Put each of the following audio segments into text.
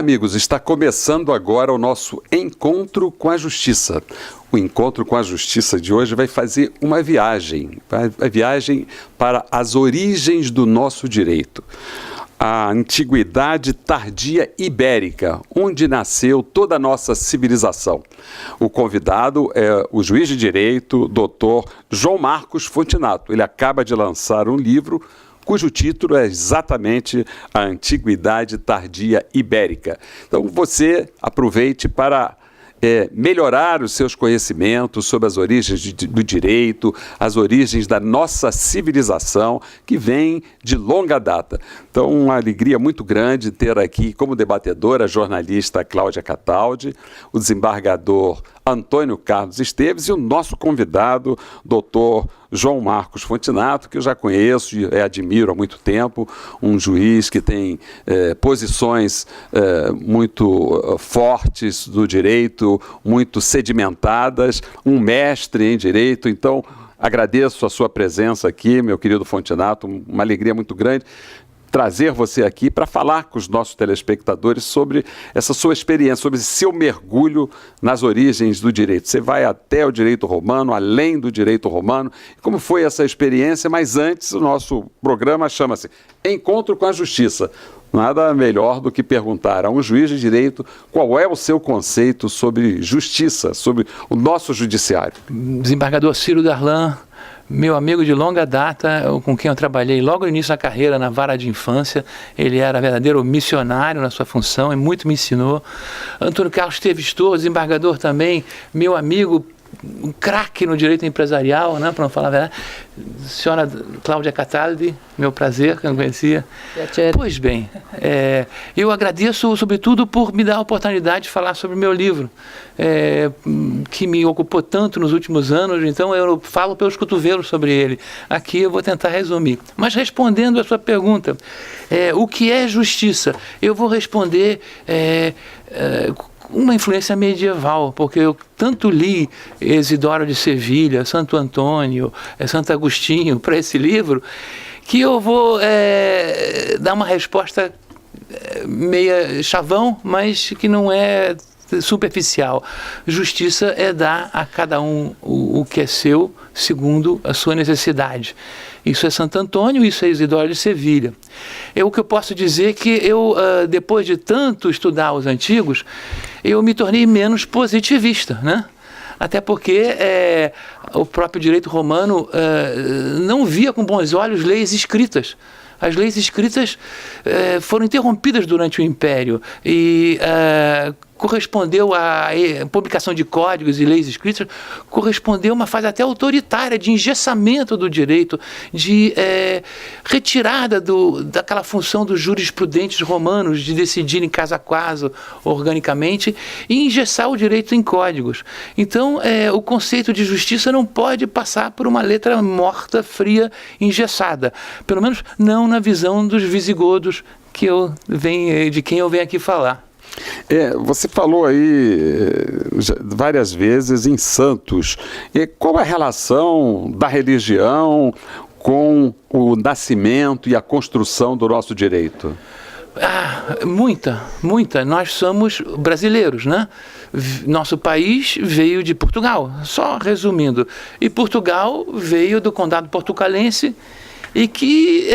amigos, está começando agora o nosso Encontro com a Justiça. O Encontro com a Justiça de hoje vai fazer uma viagem para as origens do nosso direito. A antiguidade tardia ibérica, onde nasceu toda a nossa civilização. O convidado é o juiz de direito, Dr. João Marcos Fontinato. Ele acaba de lançar um livro cujo título é exatamente A Antiguidade Tardia Ibérica. Então você aproveite para melhorar os seus conhecimentos sobre as origens do direito, as origens da nossa civilização, que vem de longa data. Então, uma alegria muito grande ter aqui como debatedora a jornalista Cláudia Cataldi, o desembargador Antônio Carlos Esteves e o nosso convidado, doutor João Marcos Fontinato, que eu já conheço e admiro há muito tempo, um juiz que tem posições muito fortes do direito, muito sedimentadas, um mestre em direito. Então, agradeço a sua presença aqui, meu querido Fontinato, uma alegria muito grande trazer você aqui para falar com os nossos telespectadores sobre essa sua experiência, sobre esse seu mergulho nas origens do direito. Você vai até o direito romano, além do direito romano. Como foi essa experiência? Mas antes, o nosso programa chama-se Encontro com a Justiça. Nada melhor do que perguntar a um juiz de direito qual é o seu conceito sobre justiça, sobre o nosso judiciário. Desembargador Ciro Darlan, meu amigo de longa data, com quem eu trabalhei logo no início da carreira na vara de infância. Ele era verdadeiro missionário na sua função e muito me ensinou. Antônio Carlos Esteves Torres, desembargador também, meu amigo, um craque no direito empresarial, né, para não falar a verdade. Senhora Cláudia Cataldi, meu prazer, que eu não conhecia. Pois bem, eu agradeço sobretudo por me dar a oportunidade de falar sobre o meu livro, que me ocupou tanto nos últimos anos, então eu falo pelos cotovelos sobre ele. Aqui eu vou tentar resumir. Mas respondendo a sua pergunta, o que é justiça? Eu vou responder uma influência medieval, porque eu tanto li Isidoro de Sevilha, Santo Antônio, Santo Agostinho para esse livro, que eu vou dar uma resposta meia chavão, mas que não é superficial. Justiça é dar a cada um o que é seu, segundo a sua necessidade. Isso é Santo Antônio, isso é Isidoro de Sevilha. O que eu posso dizer é que eu, depois de tanto estudar os antigos, eu me tornei menos positivista, né? Até porque o próprio direito romano não via com bons olhos leis escritas. As leis escritas foram interrompidas durante o Império e correspondeu à publicação de códigos e leis escritas, correspondeu a uma fase até autoritária de engessamento do direito, de retirada daquela função dos jurisprudentes romanos de decidirem caso a caso, organicamente, e engessar o direito em códigos. Então, o conceito de justiça não pode passar por uma letra morta, fria, engessada. Pelo menos não na visão dos visigodos de quem eu venho aqui falar. Você falou aí várias vezes em santos. Qual a relação da religião com o nascimento e a construção do nosso direito? Muita. Nós somos brasileiros, né? Nosso país veio de Portugal, só resumindo. E Portugal veio do condado portucalense e que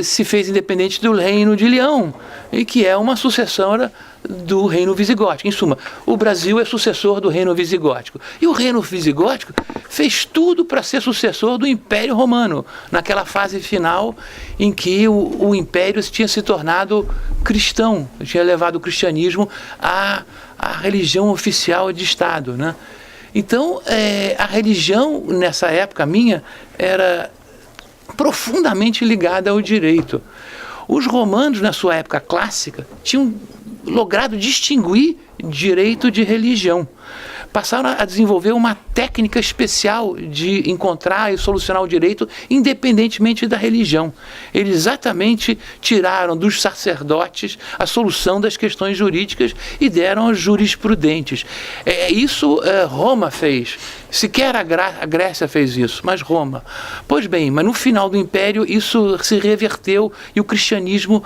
se fez independente do Reino de Leão e que é uma sucessora do Reino Visigótico. Em suma, o Brasil é sucessor do Reino Visigótico. E o Reino Visigótico fez tudo para ser sucessor do Império Romano, naquela fase final em que o Império tinha se tornado cristão, tinha levado o cristianismo à religião oficial de Estado, né? Então, a religião, nessa época minha, era profundamente ligada ao direito. Os romanos, na sua época clássica, tinham logrado distinguir direito de religião. Passaram a desenvolver uma técnica especial de encontrar e solucionar o direito independentemente da religião. Eles exatamente tiraram dos sacerdotes a solução das questões jurídicas e deram aos jurisprudentes. Isso Roma fez. Sequer a Grécia fez isso, mas Roma. Pois bem, mas no final do Império isso se reverteu e o cristianismo,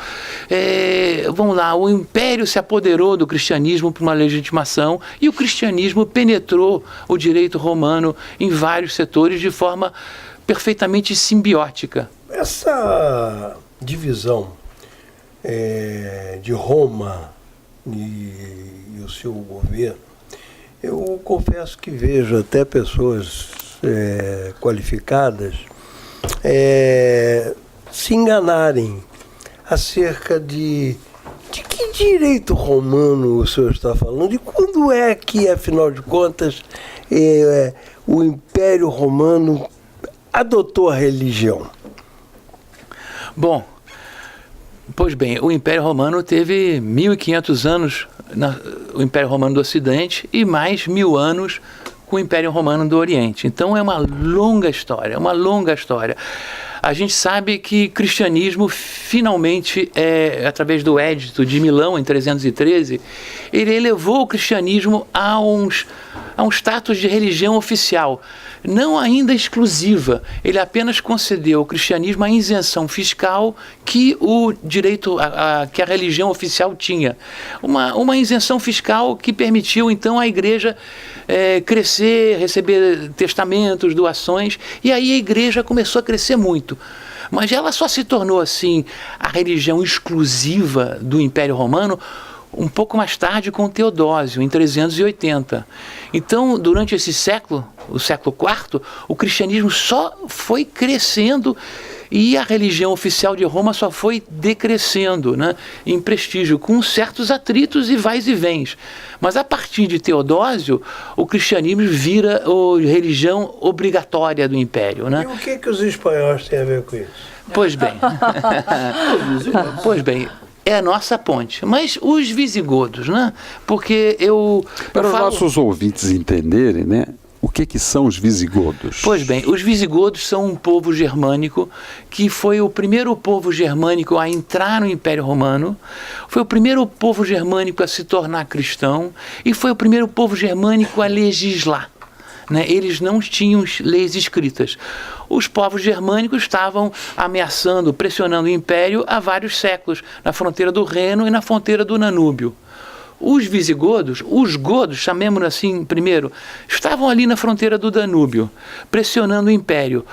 vamos lá, o Império se apoderou do cristianismo por uma legitimação e o cristianismo penetrou o direito romano em vários setores de forma perfeitamente simbiótica. Essa divisão de Roma e o seu governo, eu confesso que vejo até pessoas qualificadas se enganarem acerca de que direito romano o senhor está falando e quando é que, afinal de contas, o Império Romano adotou a religião? Bom, pois bem, o Império Romano teve 1.500 anos, o Império Romano do Ocidente, e mais 1.000 anos com o Império Romano do Oriente. Então é uma longa história, A gente sabe que o cristianismo, finalmente, através do Edito de Milão, em 313, ele elevou o cristianismo a um status de religião oficial, não ainda exclusiva. Ele apenas concedeu ao cristianismo a isenção fiscal que o direito, que a religião oficial tinha. Uma isenção fiscal que permitiu, então, à igreja crescer, receber testamentos, doações, e aí a igreja começou a crescer muito. Mas ela só se tornou, assim, a religião exclusiva do Império Romano um pouco mais tarde com Teodósio, em 380. Então, durante esse século, o século IV, o cristianismo só foi crescendo e a religião oficial de Roma só foi decrescendo, né, em prestígio, com certos atritos e vais e vens. Mas a partir de Teodósio, o cristianismo vira a religião obrigatória do Império. Né? E o que os espanhóis têm a ver com isso? Pois bem. Pois bem. É a nossa ponte. Mas os visigodos, né? Porque para os nossos ouvintes entenderem, né? O que são os visigodos? Pois bem, os visigodos são um povo germânico que foi o primeiro povo germânico a entrar no Império Romano, foi o primeiro povo germânico a se tornar cristão e foi o primeiro povo germânico a legislar. Né? Eles não tinham leis escritas. Os povos germânicos estavam ameaçando, pressionando o Império há vários séculos, na fronteira do Reno e na fronteira do Danúbio. Os visigodos, os godos, chamemos assim primeiro, estavam ali na fronteira do Danúbio, pressionando o Império.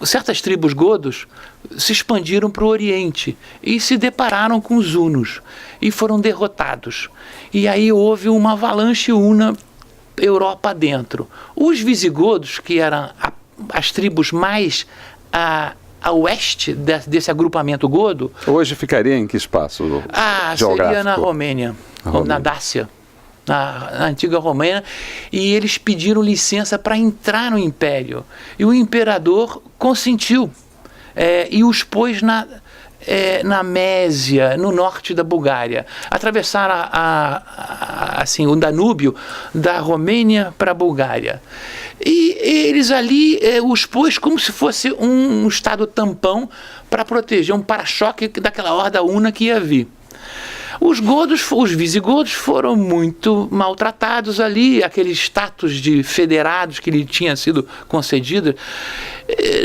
Certas tribos godos se expandiram para o Oriente e se depararam com os hunos e foram derrotados. E aí houve uma avalanche una Europa dentro. Os visigodos, que eram as tribos mais a oeste desse agrupamento godo... Hoje ficaria em que espaço geográfico? Seria na Romênia, na Dácia, na antiga Romênia, e eles pediram licença para entrar no Império. E o imperador consentiu e os pôs na Mésia, no norte da Bulgária. Atravessaram assim, o Danúbio da Romênia para a Bulgária. E eles ali os pôs como se fosse um estado tampão para proteger um para-choque daquela horda una que ia vir. Os visigodos foram muito maltratados ali, aquele status de federados que lhe tinha sido concedido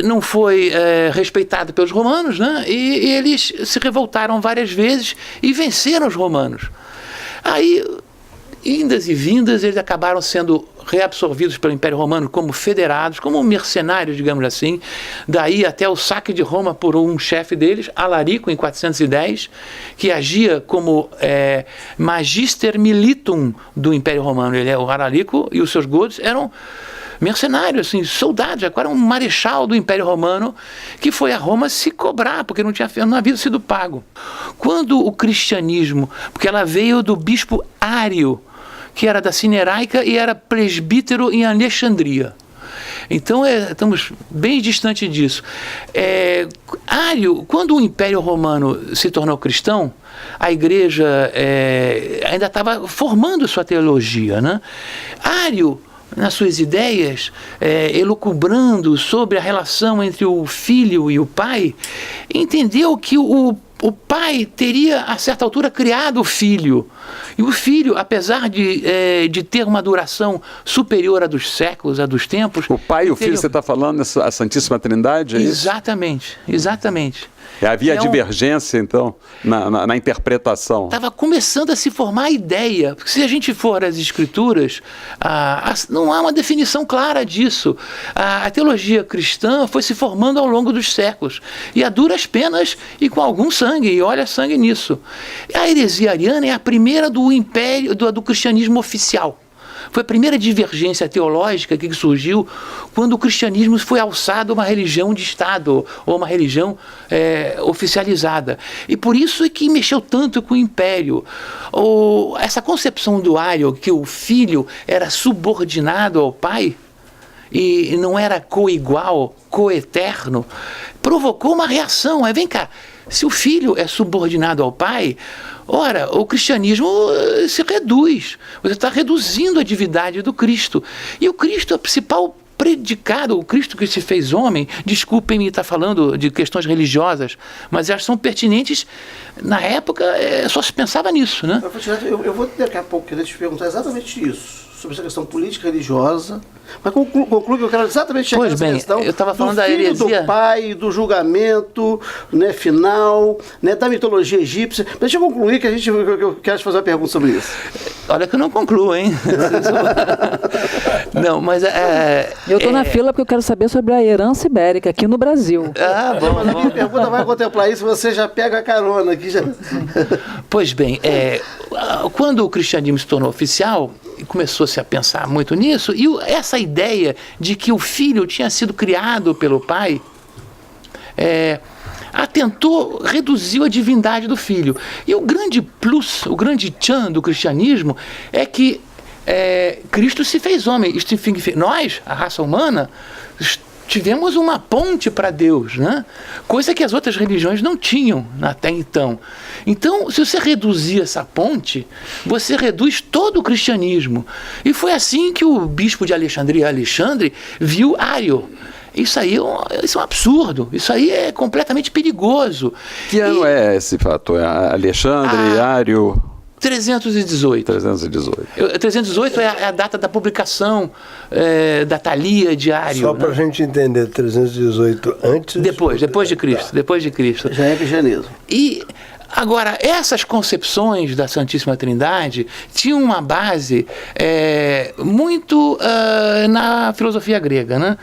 não foi respeitado pelos romanos, né? E eles se revoltaram várias vezes e venceram os romanos. Aí, indas e vindas, eles acabaram sendo reabsorvidos pelo Império Romano como federados, como mercenários, digamos assim, daí até o saque de Roma por um chefe deles, Alarico, em 410, que agia como magister militum do Império Romano. O Alarico e os seus godos eram mercenários, assim, soldados, agora um marechal do Império Romano que foi a Roma se cobrar, porque não havia sido pago. Quando o cristianismo, porque ela veio do bispo Ário, que era da Cineraica e era presbítero em Alexandria. Então, estamos bem distante disso. Ário, quando o Império Romano se tornou cristão, a igreja ainda estava formando sua teologia, né? Ário, nas suas ideias, elucubrando sobre a relação entre o filho e o pai, entendeu que o pai teria, a certa altura, criado o filho. E o filho, apesar de ter uma duração superior à dos séculos, à dos tempos... O pai e o filho, você está falando, a Santíssima Trindade? É exatamente, isso? Exatamente. Havia divergência, então, na interpretação. Estava começando a se formar a ideia, porque se a gente for às Escrituras, não há uma definição clara disso. A teologia cristã foi se formando ao longo dos séculos, e a duras penas e com algum sangue, e olha sangue nisso. A heresia ariana é a primeira do império, do cristianismo oficial. Foi a primeira divergência teológica que surgiu quando o cristianismo foi alçado a uma religião de Estado, ou uma religião oficializada. E por isso é que mexeu tanto com o império. Essa concepção do Ario, que o filho era subordinado ao pai, e não era coigual, coeterno, provocou uma reação. Vem cá, se o filho é subordinado ao pai, ora, o cristianismo se reduz. Você está reduzindo a divindade do Cristo. E o Cristo é o principal predicado, o Cristo que se fez homem. Desculpem-me estar falando de questões religiosas, mas elas são pertinentes. Na época, só se pensava nisso, né? Eu vou daqui a pouco querer te perguntar exatamente isso, sobre essa questão política religiosa, mas conclui que eu quero exatamente chegar nessa questão. Eu estava falando da heresia, heresia do pai, do julgamento, né, final, né, da mitologia egípcia. Deixa eu concluir que eu quero te fazer uma pergunta sobre isso. Olha que eu não concluo, hein? Não, mas... eu estou na fila porque eu quero saber sobre a herança ibérica aqui no Brasil. Bom. Mas a minha pergunta vai contemplar isso, você já pega a carona aqui. Já... Pois bem, quando o cristianismo se tornou oficial, começou-se a pensar muito nisso, e essa ideia de que o filho tinha sido criado pelo pai, reduziu a divindade do filho. E o grande plus, o grande tchan do cristianismo é que Cristo se fez homem. Isto significa, nós, a raça humana, tivemos uma ponte para Deus, né? Coisa que as outras religiões não tinham até então. Então, se você reduzir essa ponte, você reduz todo o cristianismo. E foi assim que o bispo de Alexandria, Alexandre, viu Ario. Isso aí isso é um absurdo, isso aí é completamente perigoso. Que ano é esse fato? É Alexandre, Ario... 318. 318 é a data da publicação da Thalia de Ario. Só para a gente entender, 318 antes... Depois de Cristo. Já é cristianismo. E... Agora, essas concepções da Santíssima Trindade tinham uma base muito na filosofia grega, né?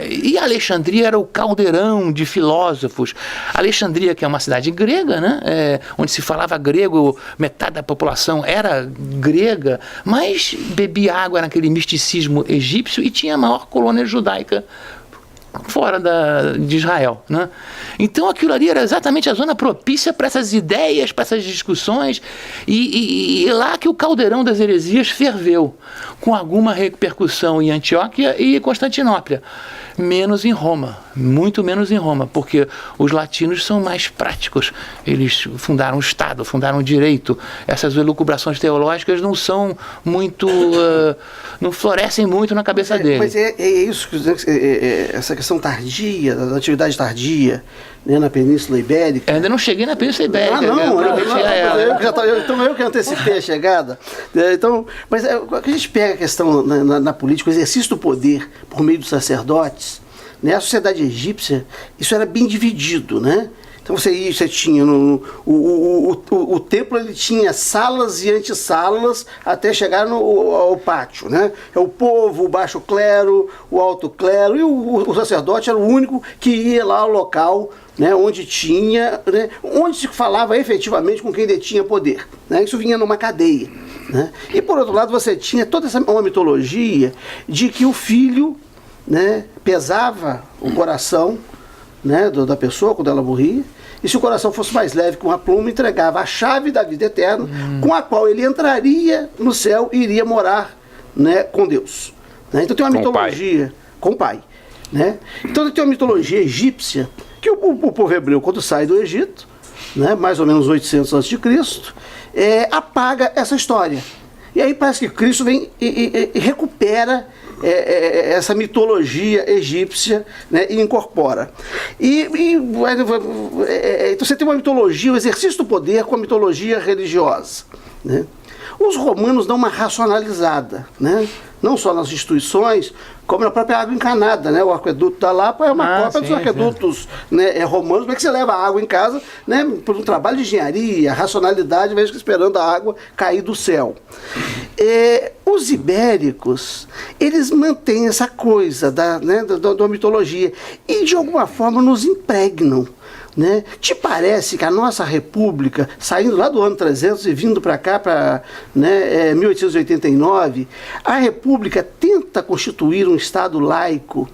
E Alexandria era o caldeirão de filósofos. Alexandria, que é uma cidade grega, né? Onde se falava grego, metade da população era grega, mas bebia água naquele misticismo egípcio e tinha a maior colônia judaica fora de Israel, né? Então aquilo ali era exatamente a zona propícia para essas ideias, para essas discussões, e lá que o caldeirão das heresias ferveu, com alguma repercussão em Antioquia e Constantinopla, menos em Roma, muito menos em Roma, porque os latinos são mais práticos, eles fundaram o Estado, fundaram o direito, essas elucubrações teológicas não são muito, não florescem muito na cabeça deles. Mas é isso, essa questão tardia, da atividade tardia, né, na Península Ibérica. Eu ainda não cheguei na Península Ibérica. Então eu que antecipei a chegada. Então, mas a gente pega a questão na política, o exercício do poder por meio dos sacerdotes, né, a sociedade egípcia, isso era bem dividido, né? Então você tinha o templo, ele tinha salas e antessalas até chegar ao pátio, né? O povo, o baixo clero, o alto clero, e o sacerdote era o único que ia lá ao local, né, onde tinha, né, onde se falava efetivamente com quem detinha poder, né? Isso vinha numa cadeia, né? E por outro lado você tinha toda uma mitologia de que o filho, né, pesava o coração, né, da pessoa quando ela morria, e se o coração fosse mais leve com a pluma, entregava a chave da vida eterna, com a qual ele entraria no céu e iria morar, né, com Deus, né? Então tem uma mitologia com o pai, né? Então tem uma mitologia egípcia que o povo hebreu, quando sai do Egito, né, mais ou menos 800 a.C., apaga essa história. E aí parece que Cristo vem e recupera essa mitologia egípcia, né, e incorpora. Então você tem uma mitologia, o exercício do poder com a mitologia religiosa, né? Os romanos dão uma racionalizada, né? Não só nas instituições, como na própria água encanada, né? O aqueduto da Lapa é uma cópia dos aquedutos, né, romanos. Como é que você leva a água em casa, né, por um trabalho de engenharia, racionalidade, mesmo que esperando a água cair do céu. Os ibéricos, eles mantêm essa coisa da mitologia e, de alguma forma, nos impregnam. Né? Te parece que a nossa república, saindo lá do ano 300 e vindo para cá, para 1889, a república tenta constituir um Estado laico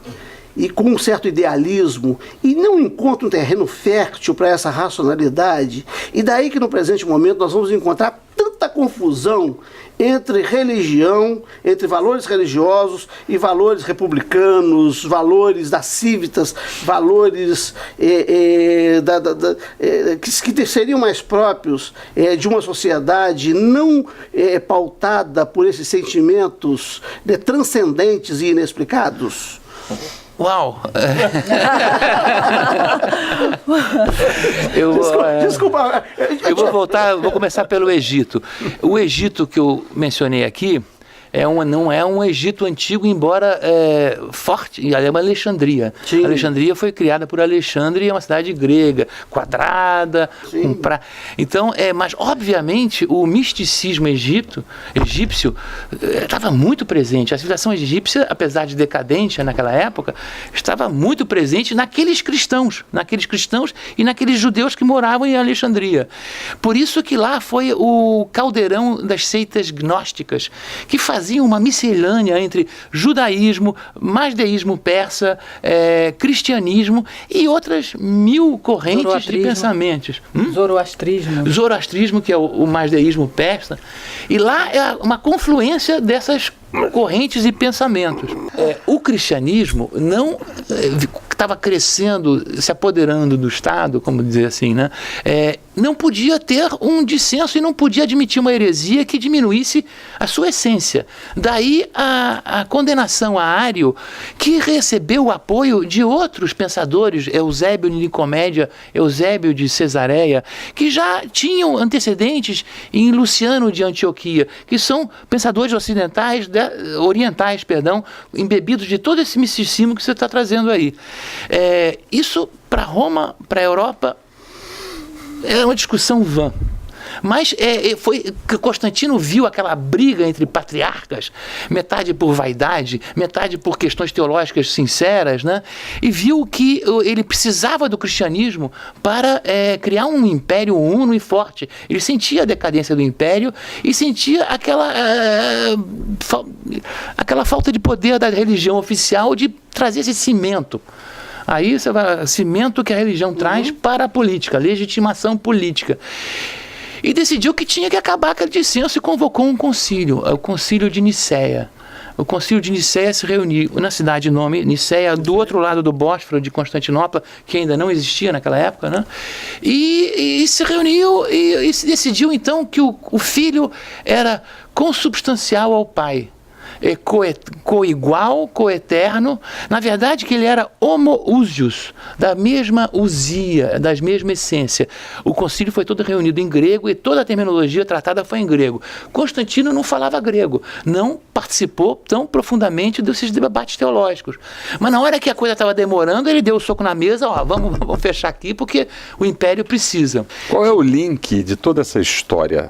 e com um certo idealismo, e não encontra um terreno fértil para essa racionalidade, e daí que no presente momento nós vamos encontrar tanta confusão entre religião, entre valores religiosos e valores republicanos, valores da civitas, valores que seriam mais próprios de uma sociedade não pautada por esses sentimentos transcendentes e inexplicados. Uau! Desculpa. Eu vou começar pelo Egito. O Egito que eu mencionei aqui não é um Egito antigo, embora forte, é uma Alexandria. Sim. Alexandria foi criada por Alexandre e é uma cidade grega, quadrada, Então, mas obviamente o misticismo egípcio estava muito presente. A civilização egípcia, apesar de decadente naquela época, estava muito presente naqueles cristãos e naqueles judeus que moravam em Alexandria. Por isso que lá foi o caldeirão das seitas gnósticas, que faziam uma miscelânea entre judaísmo, masdeísmo persa, cristianismo e outras 1000 correntes de pensamentos. Zoroastrismo, que é o masdeísmo persa. E lá é uma confluência dessas correntes e pensamentos. O cristianismo não estava crescendo, se apoderando do Estado, como dizer assim, né? Não podia ter um dissenso e não podia admitir uma heresia que diminuísse a sua essência. Daí a condenação a Ário, que recebeu o apoio de outros pensadores, Eusébio de Nicomédia, Eusébio de Cesareia, que já tinham antecedentes em Luciano de Antioquia, que são pensadores orientais, embebidos de todo esse misticismo que você está trazendo aí. Isso para Roma, para a Europa, é uma discussão vã. Mas foi que Constantino viu aquela briga entre patriarcas, metade por vaidade, metade por questões teológicas sinceras, né? E viu que ele precisava do cristianismo para criar um império uno e forte. Ele sentia a decadência do império e sentia aquela falta de poder da religião oficial de trazer esse cimento. Aí você vai, cimento que a religião traz para a política, legitimação política. E decidiu que tinha que acabar aquele dissenso e convocou um concílio, o Concílio de Nicéia. O Concílio de Nicéia se reuniu na cidade de nome Nicéia, do outro lado do Bósforo de Constantinopla, que ainda não existia naquela época, né? E se reuniu e se decidiu então que o filho era consubstancial ao pai. Coigual, coeterno, na verdade que ele era homoousios, da mesma usia, da mesma essência. O concílio foi todo reunido em grego e toda a terminologia tratada foi em grego. Constantino não falava grego, não participou tão profundamente desses debates teológicos. Mas na hora que a coisa estava demorando, ele deu o soco na mesa, vamos fechar aqui porque o império precisa. Qual é o link de toda essa história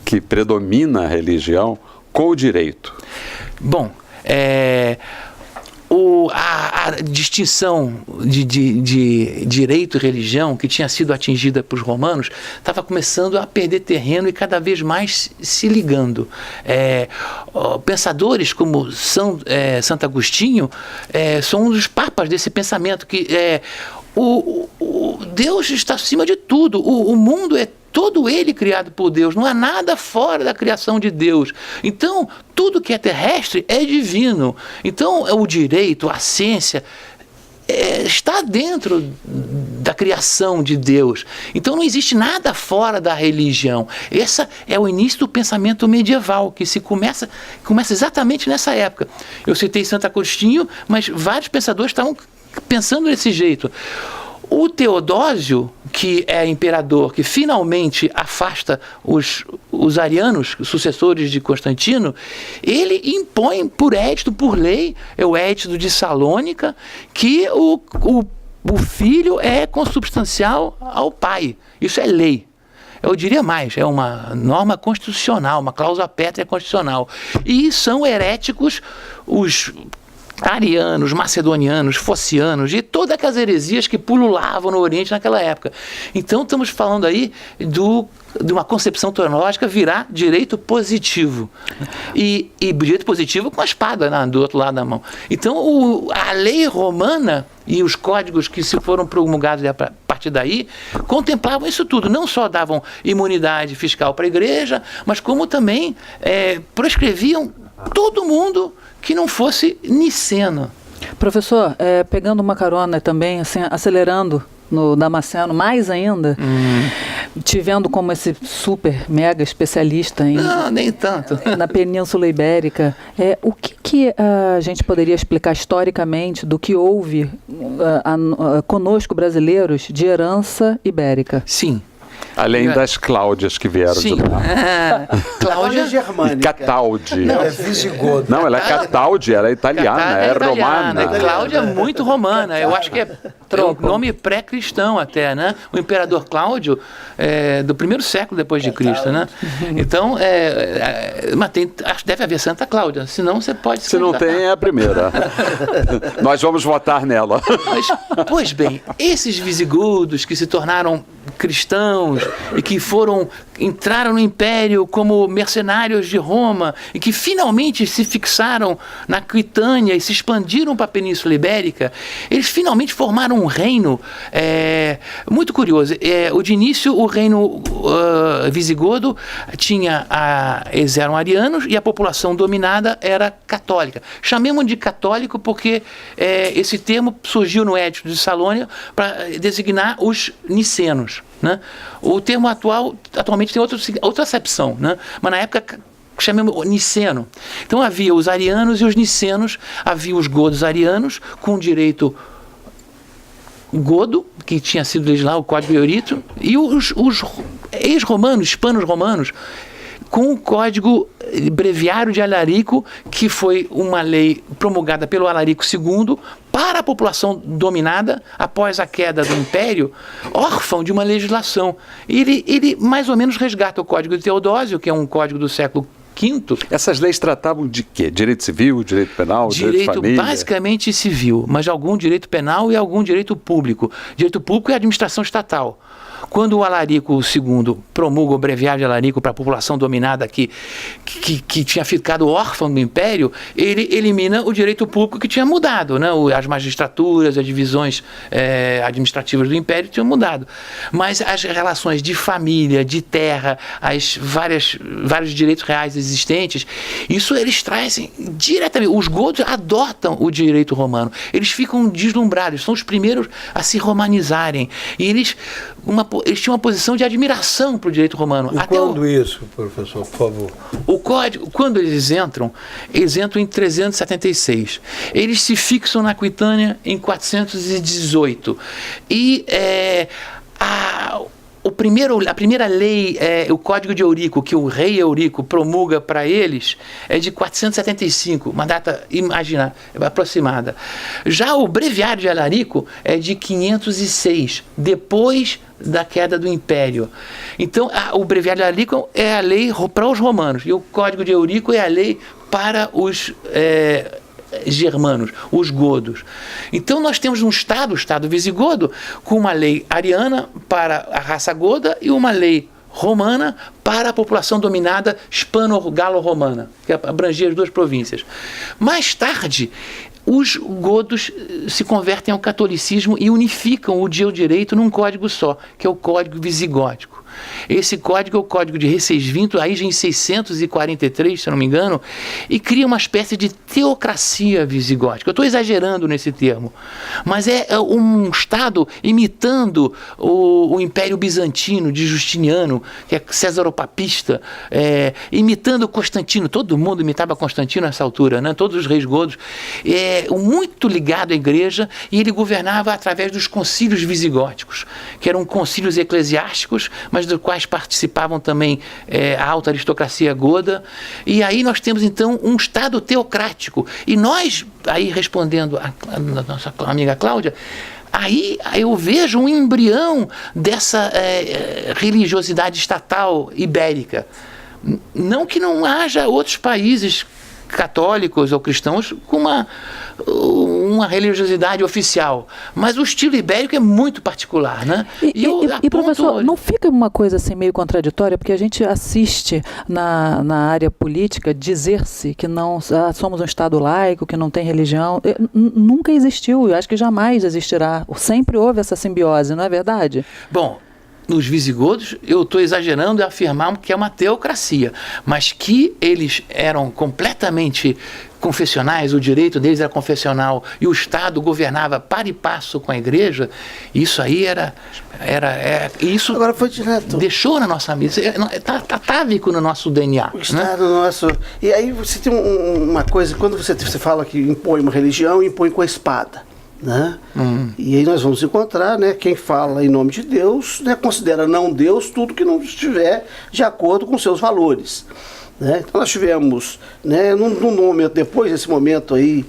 que predomina a religião com o direito? Bom, a distinção de direito e religião que tinha sido atingida pelos romanos estava começando a perder terreno e cada vez mais se ligando. Pensadores como Santo Agostinho são um dos papas desse pensamento que o Deus está acima de tudo, o mundo é todo ele criado por Deus, não há nada fora da criação de Deus. Então, tudo que é terrestre é divino. Então, o direito, a ciência, está dentro da criação de Deus. Então não existe nada fora da religião. Esse é o início do pensamento medieval, que começa exatamente nessa época. Eu citei Santo Agostinho, mas vários pensadores estavam pensando desse jeito. O Teodósio, que é imperador, que finalmente afasta os arianos, sucessores de Constantino, ele impõe por édito, por lei, é o Edito de Salônica, que o filho é consubstancial ao pai. Isso é lei. Eu diria mais, é uma norma constitucional, uma cláusula pétrea constitucional. E são heréticos os arianos, macedonianos, fossianos e todas aquelas heresias que pululavam no Oriente naquela época. Então estamos falando aí de uma concepção teológica virar direito positivo. E direito positivo com a espada do outro lado da mão. Então a lei romana e os códigos que se foram promulgados a partir daí contemplavam isso tudo. Não só davam imunidade fiscal para a igreja, mas como também proscreviam todo mundo que não fosse niceno. Professor, pegando uma carona também, assim, acelerando no Damasceno mais ainda, te vendo como esse super mega especialista não, nem tanto. na Península Ibérica, o que a gente poderia explicar historicamente do que houve conosco brasileiros de herança ibérica? Sim. Além das Cláudias que vieram de lá. Cláudia germânica. Cataldi. Não, é visigodo. Não, ela é Cataldi, ela é italiana, é romana. Cláudia é muito romana. Eu acho que é um nome pré-cristão até, né? O imperador Cláudio do primeiro século depois de Cristo, né? Então, mas deve haver Santa Cláudia, senão você pode... Se não tem, é a primeira. Nós vamos votar nela. Mas, pois bem, esses visigodos que se tornaram cristãos e que entraram no Império como mercenários de Roma e que finalmente se fixaram na Aquitânia e se expandiram para a Península Ibérica, eles finalmente formaram um reino muito curioso. De início, o reino visigodo eles eram arianos e a população dominada era católica. Chamemos de católico porque esse termo surgiu no Edito de Salônica para designar os nicenos. Né? O termo atualmente tem outra acepção, né? Mas na época chamamos niceno. Então havia os arianos e os nicenos, havia os godos arianos com direito godo, que tinha sido legislado o Código Eurito, e os ex-romanos, hispanos-romanos, com o Código Breviário de Alarico, que foi uma lei promulgada pelo Alarico II para a população dominada após a queda do Império, órfão de uma legislação. Ele mais ou menos resgata o Código de Teodósio, que é um código do século V. Essas leis tratavam de quê? Direito civil, direito penal, direito de família? Basicamente civil, mas algum direito penal e algum direito público. Direito público é a administração estatal. Quando o Alarico II promulga o Breviário de Alarico para a população dominada que tinha ficado órfã do Império, ele elimina o direito público que tinha mudado, né? As magistraturas, as divisões administrativas do Império tinham mudado. Mas as relações de família, de terra, vários direitos reais existentes, isso eles trazem diretamente. Os godos adotam o direito romano. Eles ficam deslumbrados, são os primeiros a se romanizarem. E eles tinham uma posição de admiração para o direito romano. E quando isso, professor, por favor? O código, quando eles entram em 376. Eles se fixam na Aquitânia em 418. E a primeira lei, o Código de Eurico, que o rei Eurico promulga para eles, é de 475, uma data aproximada. Já o Breviário de Alarico é de 506, depois da queda do Império. Então, o Breviário de Alarico é a lei para os romanos, e o Código de Eurico é a lei para os germanos, os godos. Então nós temos o Estado visigodo, com uma lei ariana para a raça goda e uma lei romana para a população dominada hispano-galo-romana, que abrangia as duas províncias. Mais tarde, os godos se convertem ao catolicismo e unificam o direito num código só, que é o Código Visigótico. Esse código é o código de Recesvinto, aí já em 643, se eu não me engano, e cria uma espécie de teocracia visigótica. Eu estou exagerando nesse termo, mas é um Estado imitando o Império Bizantino de Justiniano, que é césaropapista, imitando Constantino. Todo mundo imitava Constantino nessa altura, né? Todos os reis godos, muito ligado à igreja, e ele governava através dos concílios visigóticos, que eram concílios eclesiásticos, mas dos quais participavam também a alta aristocracia goda. E aí nós temos então um Estado teocrático. E nós, aí respondendo a nossa amiga Cláudia, aí eu vejo um embrião dessa religiosidade estatal ibérica. Não que não haja outros países católicos ou cristãos com uma religiosidade oficial, mas o estilo ibérico é muito particular, né? E professor, não fica uma coisa assim meio contraditória, porque a gente assiste na área política dizer-se que não somos um Estado laico, que não tem religião. Nunca existiu, eu acho que jamais existirá. Sempre houve essa simbiose, não é verdade? Bom, nos visigodos, eu estou exagerando e afirmar que é uma teocracia, mas que eles eram completamente confessionais, o direito deles era confessional e o Estado governava par e passo com a igreja, isso aí isso agora foi direto. Deixou na nossa missa, está atávico no nosso DNA. O Estado nosso. E aí você tem uma coisa, quando você fala que impõe uma religião, impõe com a espada. Né? E aí nós vamos encontrar, né, quem fala em nome de Deus, né, considera não Deus tudo que não estiver de acordo com seus valores. Né? Então nós tivemos, né, num momento, depois desse momento aí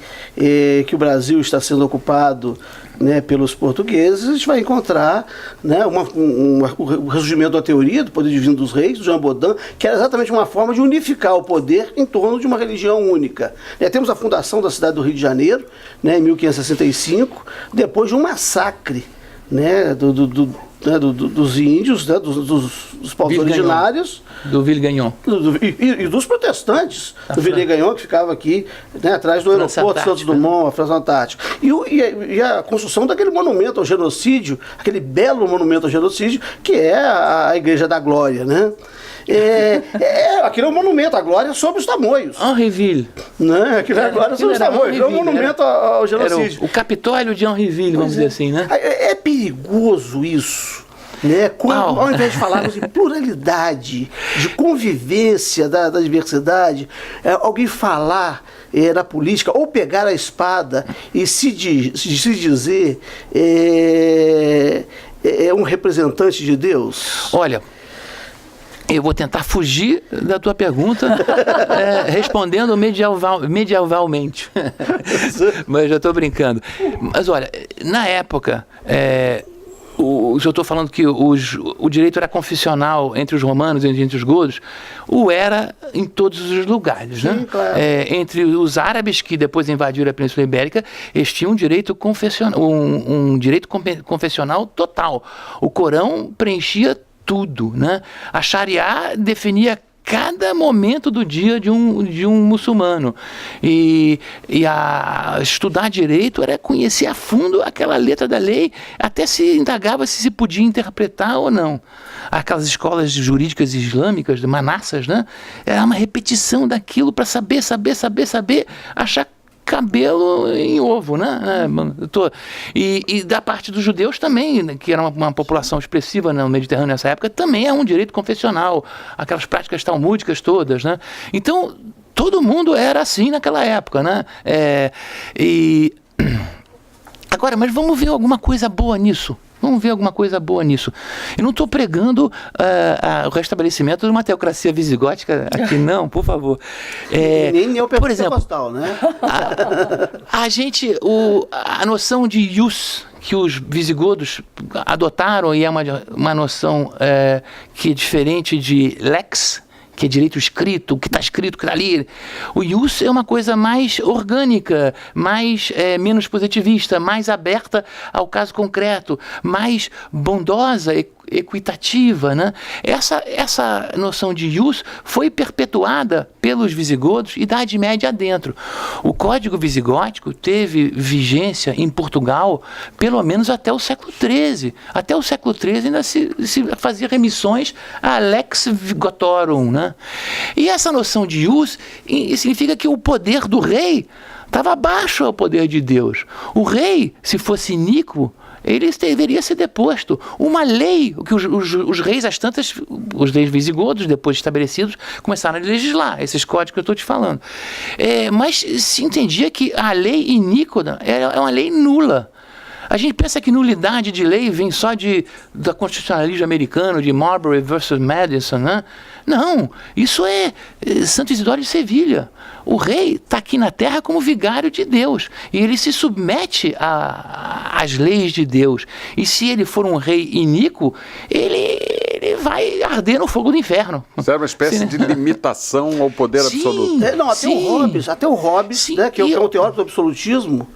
que o Brasil está sendo ocupado, né, pelos portugueses, a gente vai encontrar, né, o ressurgimento da teoria do poder divino dos reis, do Jean Bodin, que era exatamente uma forma de unificar o poder em torno de uma religião única. Temos a fundação da cidade do Rio de Janeiro, né, em 1565, depois de um massacre, né, dos índios, né, dos povos originários. Do Villegagnon. E dos protestantes, do Villegagnon, que ficava aqui, né, atrás do aeroporto Santos Dumont, a França Antártica. E a construção daquele monumento ao genocídio, aquele belo monumento ao genocídio, que é a Igreja da Glória, né? Aquele é um monumento à glória sobre os tamoios. Henriville. Né? Aquilo é a glória sobre os tamoios. É um monumento ao genocídio. O Capitólio de Henriville, vamos dizer assim, né? É perigoso isso. Né? Ao invés de falarmos em pluralidade, de convivência da diversidade, alguém falar na política, ou pegar a espada e se dizer um representante de Deus. Olha, eu vou tentar fugir da tua pergunta respondendo medievalmente. Mas já estou brincando. Mas olha, na época, eu estou falando que o direito era confessional entre os romanos e entre os godos, era em todos os lugares. Sim, né? Claro. Entre os árabes que depois invadiram a Península Ibérica, eles tinham um direito confessional, um direito confessional total. O Corão preenchia tudo, né? A Sharia definia cada momento do dia de um muçulmano. E estudar direito era conhecer a fundo aquela letra da lei, até se indagava se podia interpretar ou não. Aquelas escolas jurídicas islâmicas, de manassas, né? Era uma repetição daquilo para saber, achar cabelo em ovo, né? E da parte dos judeus também, né, que era uma população expressiva no Mediterrâneo nessa época, também é um direito confessional, aquelas práticas talmúdicas todas, né? Então, todo mundo era assim naquela época, né? Agora, mas vamos ver alguma coisa boa nisso. Eu não estou pregando o restabelecimento de uma teocracia visigótica aqui, não, por favor. Nem eu por exemplo, né? A noção de ius que os visigodos adotaram, e é uma noção que é diferente de lex, que é direito escrito, o que está escrito, o que está ali. O ius é uma coisa mais orgânica, menos positivista, mais aberta ao caso concreto, mais bondosa equitativa, né? Essa noção de ius foi perpetuada pelos visigodos Idade Média adentro. O Código Visigótico teve vigência em Portugal pelo menos até o século XIII. Até o século XIII ainda se fazia remissões a lex vigotorum, né? E essa noção de ius significa que o poder do rei estava abaixo ao poder de Deus. O rei, se fosse iníquo, ele deveria ser deposto. Uma lei que os reis, as tantas, os reis visigodos, depois estabelecidos, começaram a legislar, esses códigos que eu estou te falando. Mas se entendia que a lei iníqua é uma lei nula. A gente pensa que nulidade de lei vem só da constitucionalismo americano, de Marbury versus Madison, né? Não, isso é Santo Isidoro de Sevilha. O rei está aqui na terra como vigário de Deus. E ele se submete às leis de Deus. E se ele for um rei iníquo, ele vai arder no fogo do inferno. Isso é uma espécie de limitação ao poder absoluto. Até o Hobbes, né, que é o teórico do absolutismo,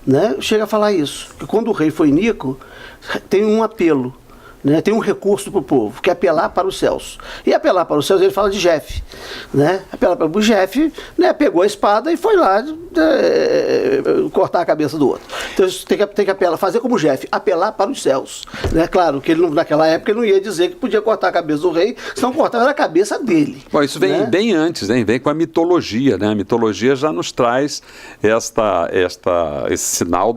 né, chega a falar isso. Que quando o rei foi iníquo, tem um apelo. Né, tem um recurso para o povo, que é apelar para os céus. E apelar para os céus, ele fala de Jeff. Né? Apelar para o Jeff, né, pegou a espada e foi lá cortar a cabeça do outro. Então tem que apelar, fazer como Jeff, apelar para os céus. Né? Claro que ele, naquela época ele não ia dizer que podia cortar a cabeça do rei, senão cortava a cabeça dele. Bom, isso vem, né, bem antes, né? Vem com a mitologia. Né? A mitologia já nos traz esse sinal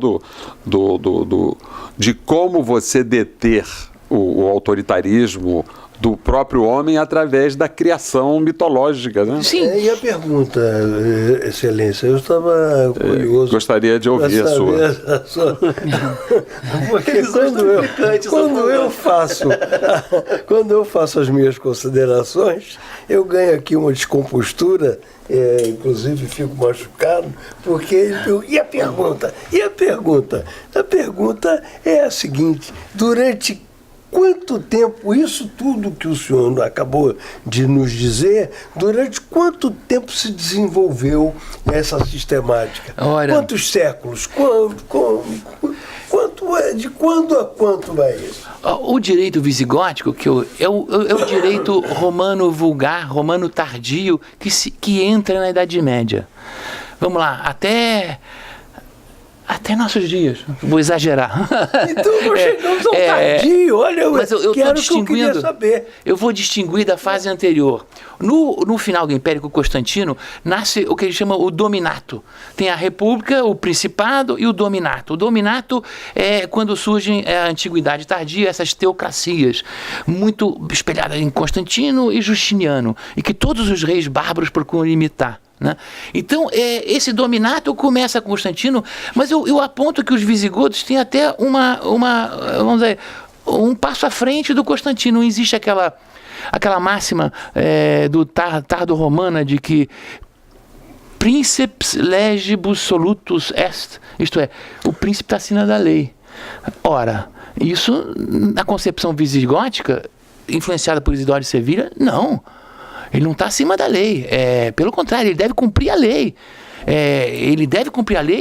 de como você deter o autoritarismo do próprio homem através da criação mitológica, né? Sim. E a pergunta, Excelência, eu estava curioso. Gostaria de ouvir a sua. Porque quando eu faço as minhas considerações, eu ganho aqui uma descompostura, inclusive fico machucado, porque e a pergunta? A pergunta é a seguinte: durante quanto tempo, isso tudo que o senhor acabou de nos dizer, durante quanto tempo se desenvolveu essa sistemática? Ora, quantos séculos? De quando a quanto vai isso? O direito visigótico, é o direito romano vulgar, romano tardio, que entra na Idade Média. Vamos lá, até nossos dias, vou exagerar. Então nós chegamos ao tardio, olha, mas eu que era o que eu queria saber. Eu vou distinguir da fase anterior. No final do Império com Constantino, nasce o que ele chama o dominato. Tem a república, o principado e o dominato. O dominato é quando surgem a antiguidade tardia, essas teocracias, muito espelhadas em Constantino e Justiniano, e que todos os reis bárbaros procuram imitar. Né? Então, esse dominato começa com Constantino, mas eu aponto que os visigodos têm até vamos dizer, um passo à frente do Constantino. Não existe aquela máxima do Tardo Romana de que princeps legibus solutus est, isto é, o príncipe está acima da lei. Ora, isso na concepção visigótica, influenciada por Isidoro de Sevilha, não. Ele não está acima da lei. Pelo contrário, ele deve cumprir a lei.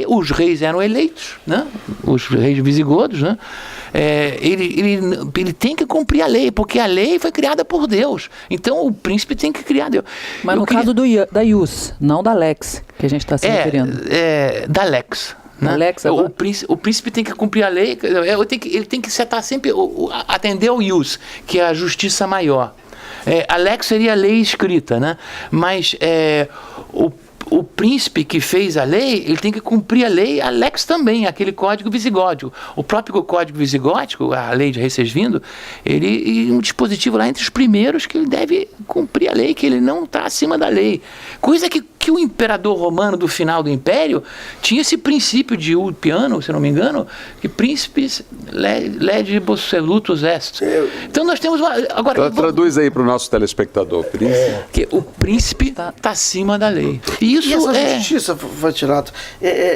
Os reis eram eleitos, né? Os reis visigodos, né? Ele tem que cumprir a lei, porque a lei foi criada por Deus. Então o príncipe tem que criar Deus. Mas caso da ius, não da lex, que a gente está se referindo. Da lex. Né? O príncipe tem que cumprir a lei, ele tem que setar sempre, atender ao ius, que é a justiça maior. A lex seria a lei escrita, né? Mas o príncipe que fez a lei, ele tem que cumprir a lei, a lex também, aquele código visigótico. O próprio código visigótico, a lei de Recesvindo, ele um dispositivo lá entre os primeiros que ele deve cumprir a lei, que ele não está acima da lei. Coisa que o imperador romano do final do Império tinha esse princípio de Ulpiano, se não me engano, que príncipes legibus solutus est. Então nós temos agora traduz aí para o nosso telespectador, príncipe. Que o príncipe está acima da lei. E essa justiça, Vatirato,